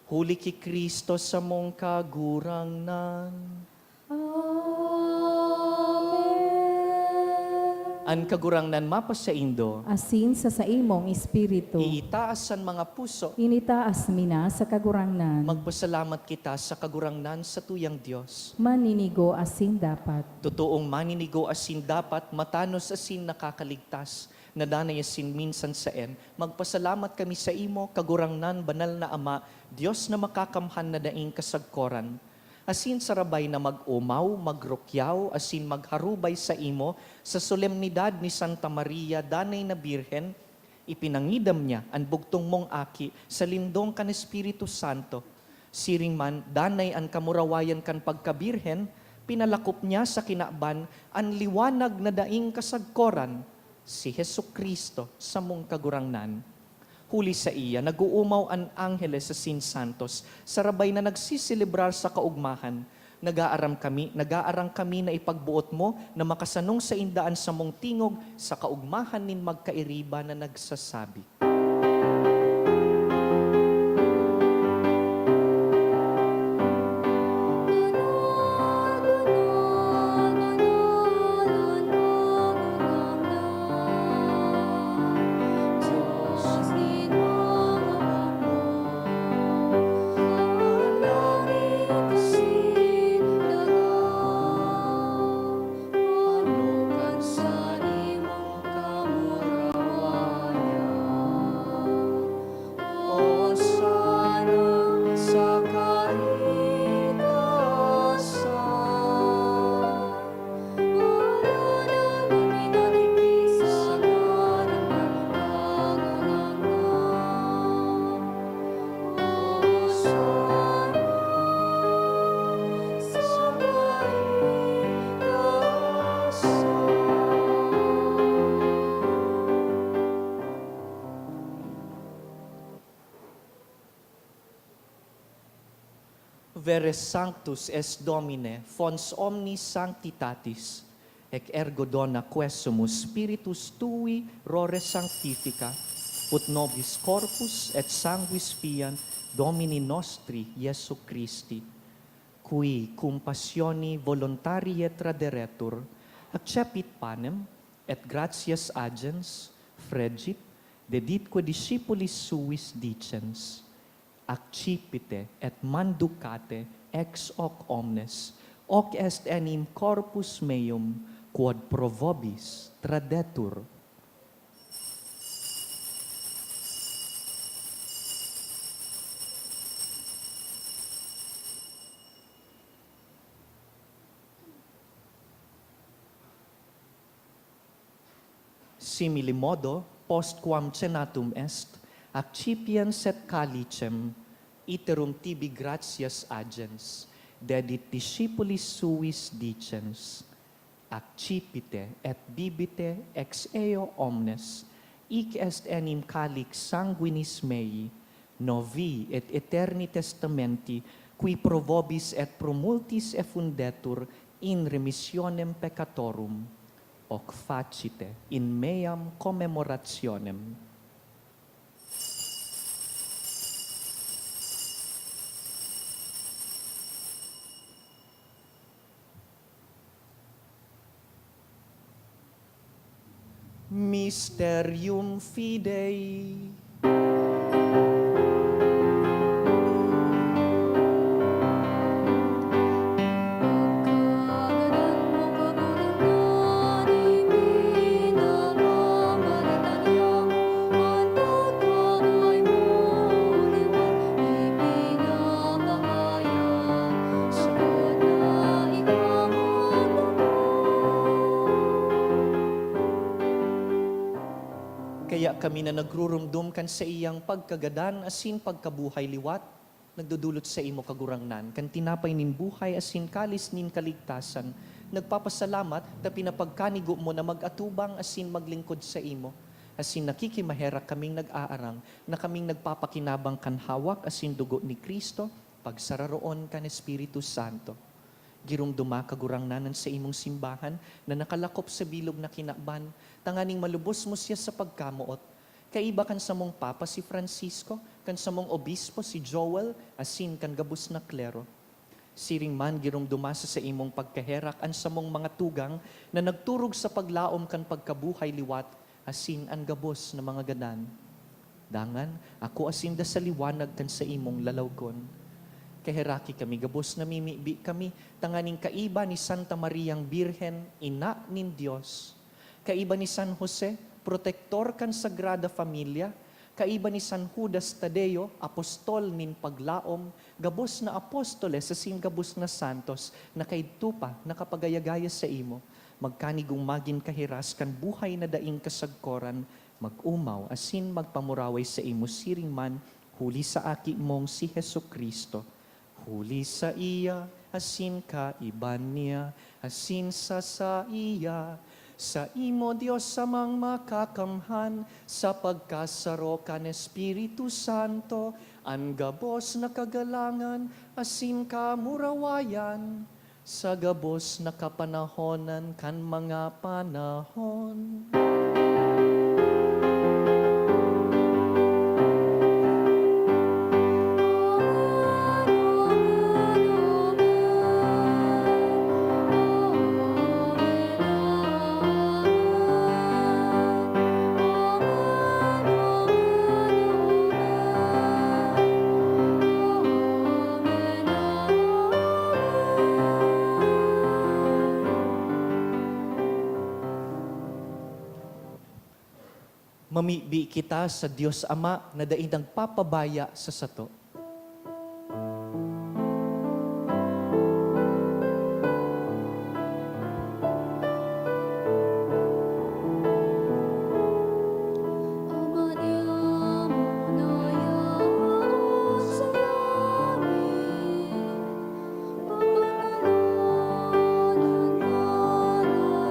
Huli ki Kristo sa mong kagurangnan. An kagurangnan mapas sa Indo, asin sa imong espiritu. iitaas ang mga puso. Initaas mina sa kagurangnan. Magpasalamat kita sa kagurangnan sa tuyang Diyos. Maninigo asin dapat. Totoong maninigo asin dapat, matanos asin nakakaligtas, nadanay asin minsan sa en. Magpasalamat kami sa imo, kagurangnan, banal na Ama, Diyos na makakamhan na daing kasagkoran. Asin sarabay na mag-umaw, magrukyaw, asin magharubay sa imo, sa solemnidad ni Santa Maria, danay na Birhen, ipinangidam niya ang bugtong mong aki sa lindong kan Espiritu Santo. Siring man, danay ang kamurawayan kan pagkabirhen, pinalakop niya sa kinaban ang liwanag na daing kasagkoran, si Hesu Kristo sa mong kagurangnan. Huli sa iya, nag-uumaw ang angheles sa Sin Santos, sarabay na nagsisilibrar sa kaugmahan. Nag-aarang kami na ipagbuot mo na makasanong sa indaan sa mong tingog sa kaugmahan nin magkairiba na nagsasabi. Vere sanctus est Domine, fons omnis sanctitatis, ec ergo dona quesumus spiritus tui rore sanctifica, ut nobis corpus et sanguis fiant Domini nostri Iesu Christi, qui cum passioni voluntarie traderetur, accepit panem et gratias agens, fregit, deditque discipulis suis dicens, accipite et manducate ex hoc omnes, hoc est enim corpus meum, quod pro vobis tradetur. Simili modo, postquam cenatum est, accipiens et calicem, iterum tibi gratias agens, dedit discipulis suis dicens, accipite et bibite ex eo omnes, hic est enim calix sanguinis mei, novi et eterni testamenti, qui pro vobis et pro multis effundetur in remissionem peccatorum, hoc facite in meam commemorationem. Mysterium Fidei. Kaya kami na nagrurumdum kan sa iyang pagkagadan asin pagkabuhay liwat, nagdudulot sa imo kagurangnan, kan tinapay nin buhay asin kalis nin kaligtasan, nagpapasalamat ta pinapagkanigo mo na mag-atubang asin maglingkod sa imo, asin nakikimahera kaming nag-aarang, na kaming nagpapakinabang kan hawak asin dugo ni Kristo, pagsararoon kan Espiritu Santo. Girumduma kagurangnanan sa imong simbahan na nakalakop sa bilog na kinaban, tanganing malubos mo siya sa pagkamuot. Kaiba kan sa mong Papa si Francisco, kan sa mong Obispo si Joel, asin kan gabus na klero. Siring man girom dumasa sa imong pagkaherak an sa mong mga tugang na nagturog sa paglaom kan pagkabuhay liwat asin an gabos na mga ganan. Dangan, ako asin da sa liwanag kan sa imong lalawgon. Kaheraki kami, gabos na mimibi kami, tanganing kaiba ni Santa Mariang Birhen, ina nin Diyos. Kaiba ni San Jose, protektor kan Sagrada Familia. Kaiba ni San Judas Tadeo, apostol nin paglaom, gabos na apostoles asin gabos na santos, na kay tupa, nakapagayagaya sa imo, magkanigong magin kahiras kan buhay na daing kasagkoran, mag-umaw asin magpamuraway sa imo siring man, huli sa aki mong si Hesu Kristo. Huli sa iya, asin ka iban niya, asin sa iya, sa imo Diyos samang makakamhan, sa pagkasaro kan Espiritu Santo, ang gabos na kagalangan, asin ka murawayan, sa gabos na kapanahonan kan mga panahon. Mamibi kita sa Diyos Ama na daing nagpapabaya sa sato. Ama niya munaya sa langit, pangalanan ang ngalan mo.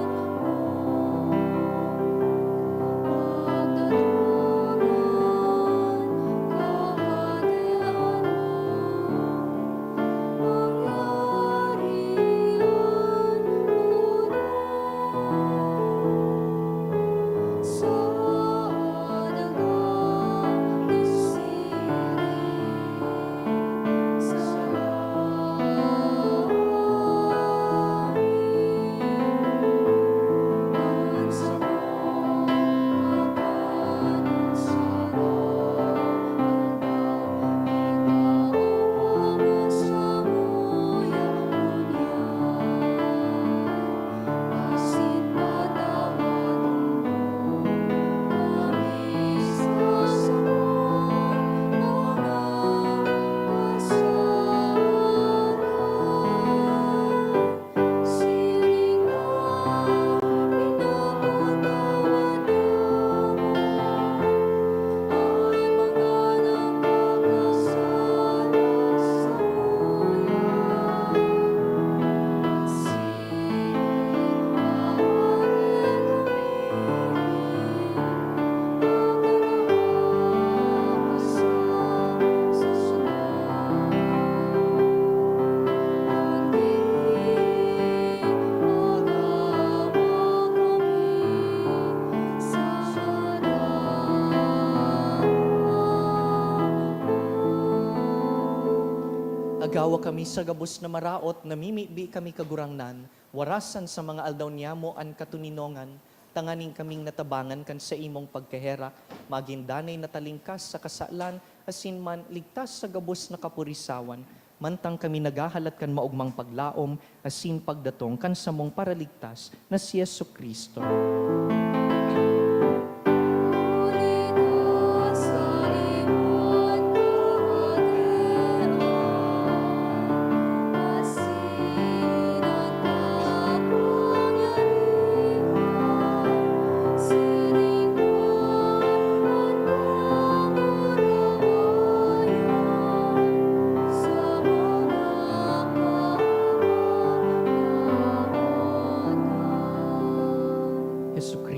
Agawa kami sa gabos na maraot, namimibi kami kagurangnan, warasan sa mga aldaw niyamo an katuninongan, tanganing kaming natabangan kan sa imong pagkaherak, magindanay natalingkas sa kasalan, asin man ligtas sa gabos na kapurisawan, mantang kami nagahalat kan maugmang paglaom, asin pagdatong kan sa mong paraligtas na si Yesu Kristo.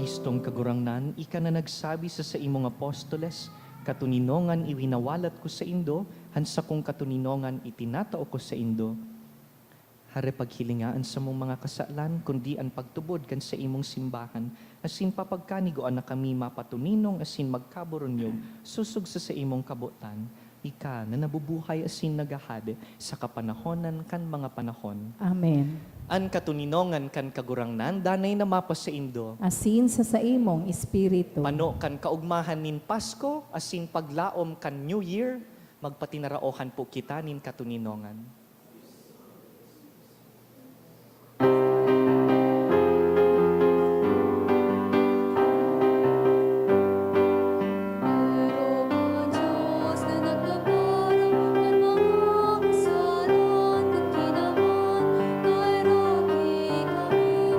Kristong kagurangnan, ika na nagsabi sa imong apostoles, katuninongan iwinawalat ko sa indo, hansa kong katuninongan itinatao ko sa indo. Hare paghilingaan sa mong mga kasalan, kundi ang pagtubod kan sa imong simbahan, asin papagkanigoan na kami mapatuninong asin magkaburonyog, susug sa imong kabutan. ika na nabubuhay asin nagahade sa kapanahonan kan mga panahon. Amen. An katuninongan kan kagurangnan, danay na mapas sa Indo. Asin sa saimong espiritu. Pano kan kaugmahan nin Pasko, asin paglaom kan New Year, magpatinaraohan po kita nin katuninongan. Meron Diyos na nagkaparang ng mga kasalan at ginawan, kay Rocky kami.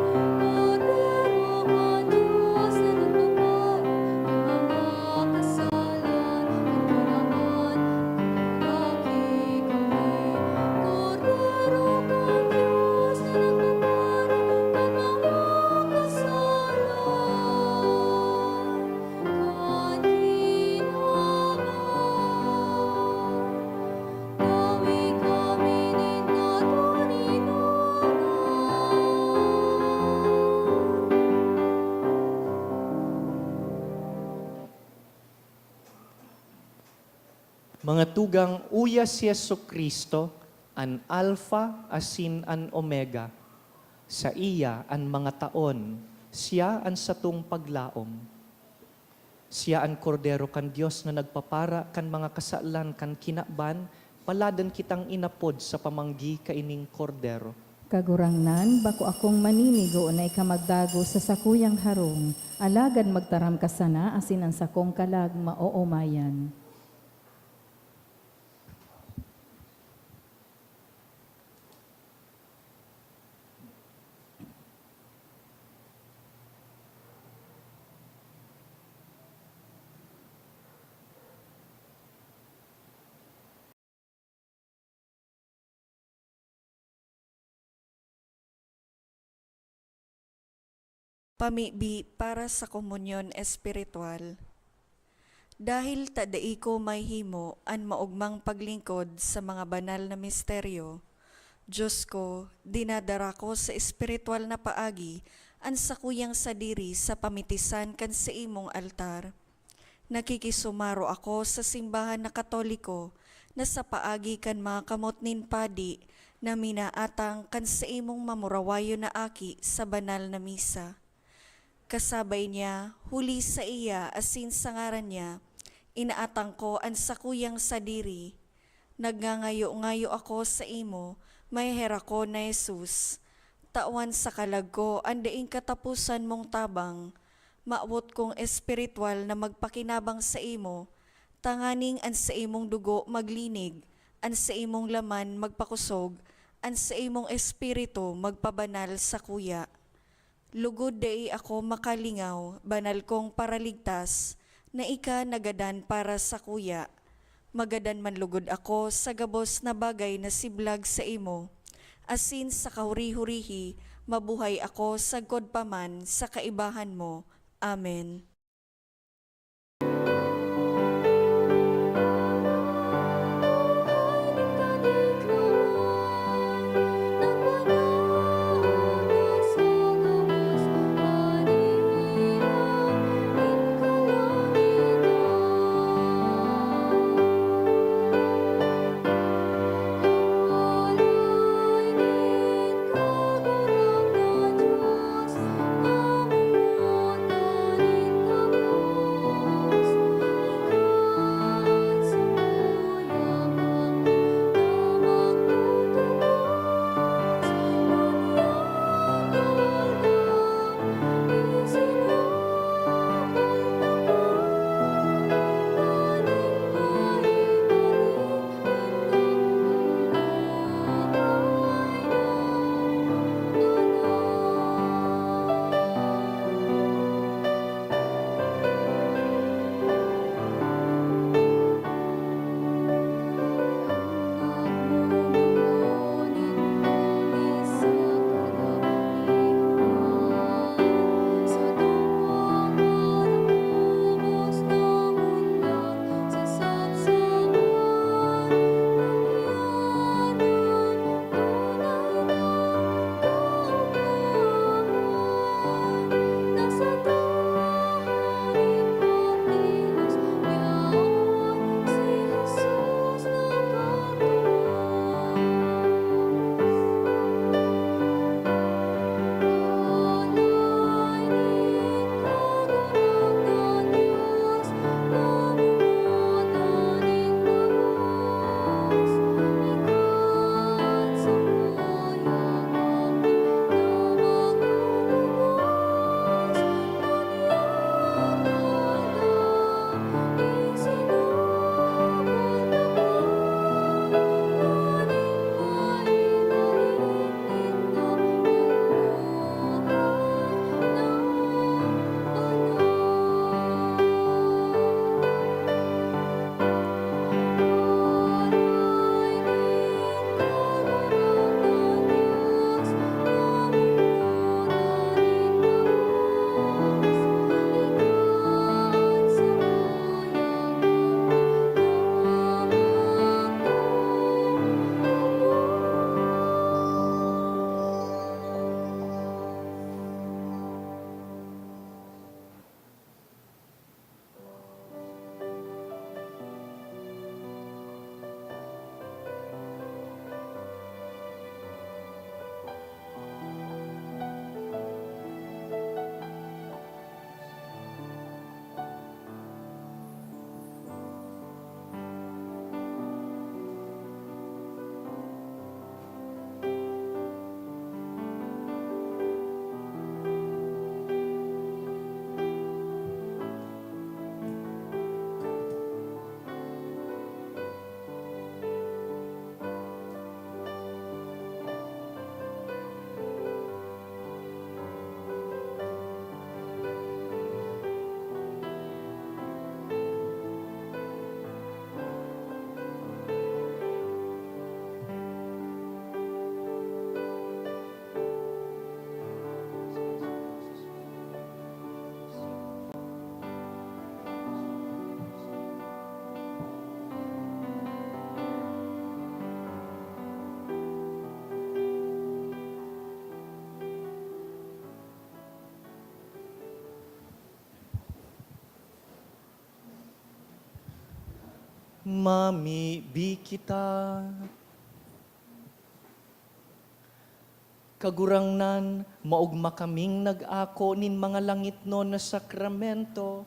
Meron Diyos na nagkaparang ng mga kasalan at ginawan, Rocky kami. Meron Diyos na nagkaparang ng mga kasalan. Kami nin Mga tugang uya si Yesu Kristo, an Alpha asin an Omega. Sa iya an mga taon, siya an satong paglaom. Siya an kordero kan Dios na nagpapara kan mga kasalan kan kinakban, paladan kitang inapod sa pamanggi kaining kordero. Kagurangnan, bako akong maninigo na ikamagdago sa sakuyang harong, alagad magtaram ka sana asin ang sakong kalag maoomayan. Pamibi para sa komunyon espiritual. Dahil tadai ko may himo an maugmang paglingkod sa mga banal na misteryo, Diyos ko, dinadara ko sa espiritual na paagi an sakuyang sadiri sa pamitisan kan sa imong altar. Nakikisumaro ako sa simbahan na Katoliko na sa paagi kan mga kamot nin padi na minaatang kan sa imong mamurawayo na aki sa banal na misa. Kasabay niya, huli sa iya asin sa ngaran niya, inaatang ko ang sakuyang sadiri. Nagngangayo-ngayo ako sa imo, may hera ko na Jesus. Tawan sa kalag ko, andaing katapusan mong tabang. Maawot kong espiritual na magpakinabang sa imo, tanganing an sa imong dugo maglinig, an sa imong laman magpakusog, an sa imong espiritu magpabanal sa kuya. Lugod dai ako makalingaw, banal kong paraligtas, na ika nagadan para sa kuya. Magadan man lugod ako sa gabos na bagay na siblag sa imo. Asin sa kahuri-hurihi, mabuhay ako sa godpaman sa kaibahan mo. Amen. Diyos, namungutan mamibi kita. Kagurangnan, maugma kaming nag-ako nin mga langit no na sakramento,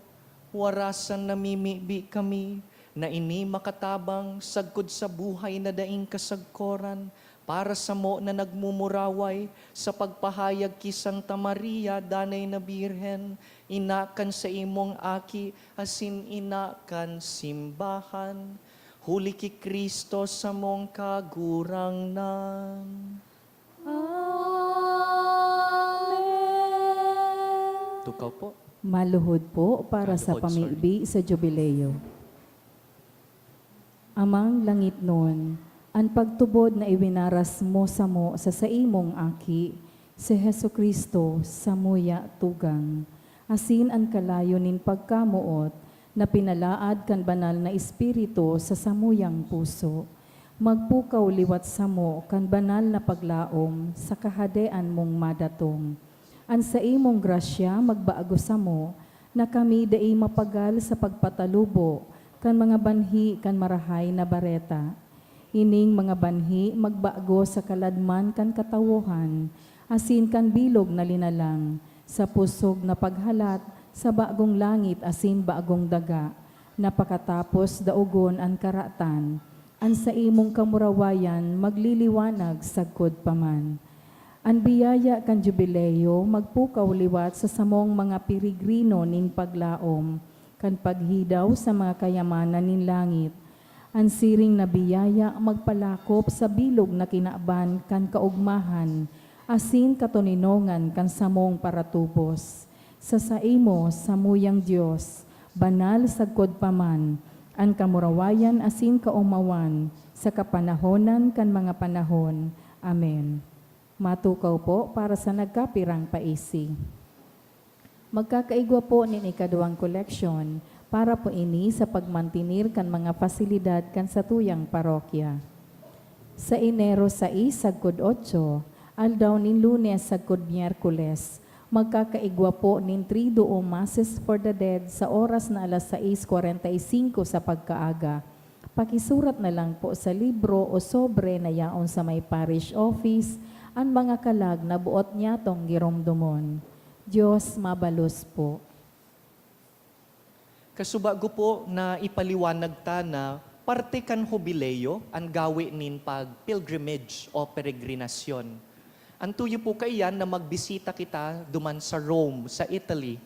warasan namimibi kami, na ini makatabang, sagkod sa buhay na daing kasagkoran, para sa mo na nagmumuraway, sa pagpahayag ki Santa Maria, danay na Birhen, inakan sa imong aki, asin inakan simbahan, huli ki Kristo sa mong kagurangnan. Amen. Tukaw po. Maluhod po para sa Maluhod, pamibi sa jubileo. Amang langit nun, ang pagtubod na iwinaras mo sa saimong aki, si Hesu Kristo sa muya tugang. Asin ang kalayo nin pagkamuot, na pinalaad kan banal na espiritu sa samuyang puso. Magpukaw liwat samo kan banal na paglaom sa kahadean mong madatong. An sa imong grasya magbago samo, na kami dai mapagal sa pagpatalubo, kan mga banhi kan marahay na bareta. Ining mga banhi magbago sa kaladman kan katawuhan, asin kan bilog na linalang, sa pusog na paghalat, sa bagong langit asin bagong daga, napakatapos daugon ang karatan, an sa imong kamurawayan magliliwanag sagkod paman. Ang biyaya kan jubileo magpukaw liwat sa samong mga pirigrino nin paglaom, kan paghidaw sa mga kayamanan nin langit. Ang siring na biyaya magpalakop sa bilog na kinaaban kan kaugmahan, asin katoninongan kan samong paratubos. Sa saimo, samuyang Diyos, banal sagkod paman, ang kamurawayan asin kaumawan, sa kapanahonan kan mga panahon. Amen. Matukaw po para sa nagkapirang paisi. Magkakaigwa po nin ikaduang koleksyon para po ini sa pagmantinir kan mga pasilidad kan sa tuyang parokya. Sa Enero 6, sagkod 8, aldaw nin Lunes, sagkod Miyerkules, magkakaigwa po nin Triduo Masses for the Dead sa oras na alas 6:45 sa pagkaaga. Pakisurat na lang po sa libro o sobre na yaon sa may parish office ang mga kalag na buot niya tong giromdomon. Diyos mabalos po. Kasubago po na ipaliwanag ta na parte kan jubileo ang gawi nin pag pilgrimage o peregrinasyon. Antuyo po kayan na magbisita kita duman sa Rome, sa Italy.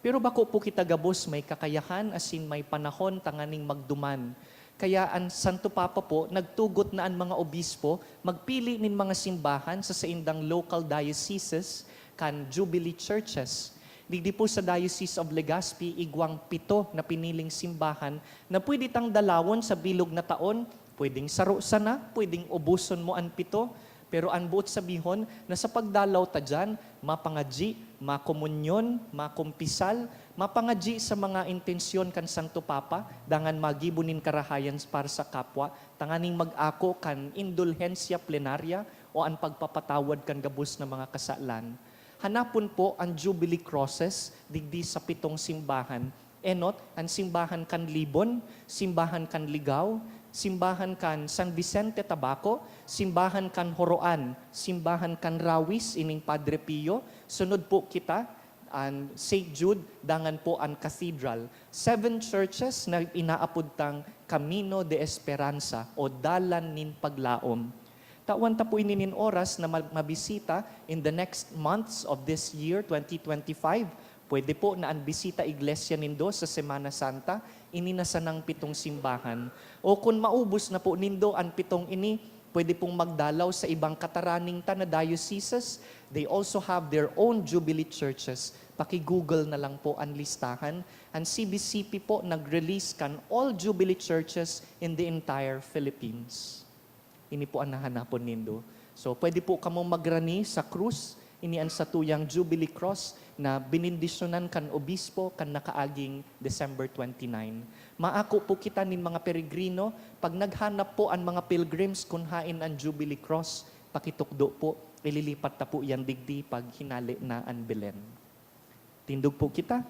Pero bako po kita gabos may kakayahan asin may panahon tanganing magduman. Kaya ang Santo Papa po, nagtugot na ang mga obispo, magpili nin mga simbahan sa saindang local dioceses kan Jubilee Churches. Digdi po sa Diocese of Legazpi, igwang 7 na piniling simbahan na pwede tang dalawon sa bilog na taon, pwedeng sarusan na, pwedeng ubuson mo ang 7, pero ang buot sabihon na sa pagdalaw ta dyan, mapangadji, makomunyon, makumpisal, mapangadji sa mga intensyon kan Santo Papa, dangan magibunin karahayan para sa kapwa, tanganing mag-ako kan indulhensya plenarya o ang pagpapatawad kan gabos na mga kasalan. Hanapon po ang Jubilee Crosses digdi sa 7 simbahan. Enot, ang simbahan kan Libon, simbahan kan Ligaw, simbahan kan San Vicente Tabaco, simbahan kan Horoan, simbahan kan Rawis, ining Padre Pio. Sunod po kita, ang St. Jude, dangan po ang Cathedral. 7 churches na inaapod tang Camino de Esperanza o Dalan nin Paglaom. Tawan ta po inin oras na mabisita in the next months of this year, 2025. Pwede po na ang bisita iglesia nindo sa Semana Santa, ininasa ng 7 simbahan. O kung maubos na po nindo ang 7 ini, pwede pong magdalaw sa ibang kataraning ta na dioceses. They also have their own Jubilee churches. Paki-google na lang po ang listahan. Ang CBCP po nag-release kan all Jubilee churches in the entire Philippines. Ini po ang nahanapon nindo. So, pwede po kamo magrani sa krus, ini ang satuyang Jubilee Cross na binindisyonan kan obispo kan nakaaging December 29. Maako po kita nin mga peregrino, pag naghanap po ang mga pilgrims kung hain ang Jubilee Cross, pakitukdo po, ililipat na po yan digdi pag hinali na ang Belen. Tindog po kita.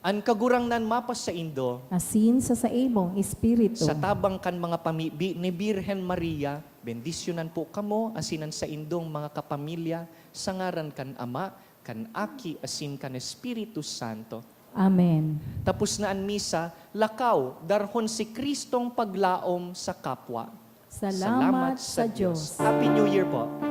An kagurang nan mapas sa Indo, asin sa imong espiritu. sa tabang kan mga pamibi ni Birhen Maria, bendisyonan po kamo asinan sa indong mga kapamilya, sa ngaran kan Ama, kan Aki, asin kan Espiritu Santo. Amen. Tapos na an misa, lakaw, darhon si Kristong paglaom sa kapwa. Salamat sa Diyos. Happy New Year po.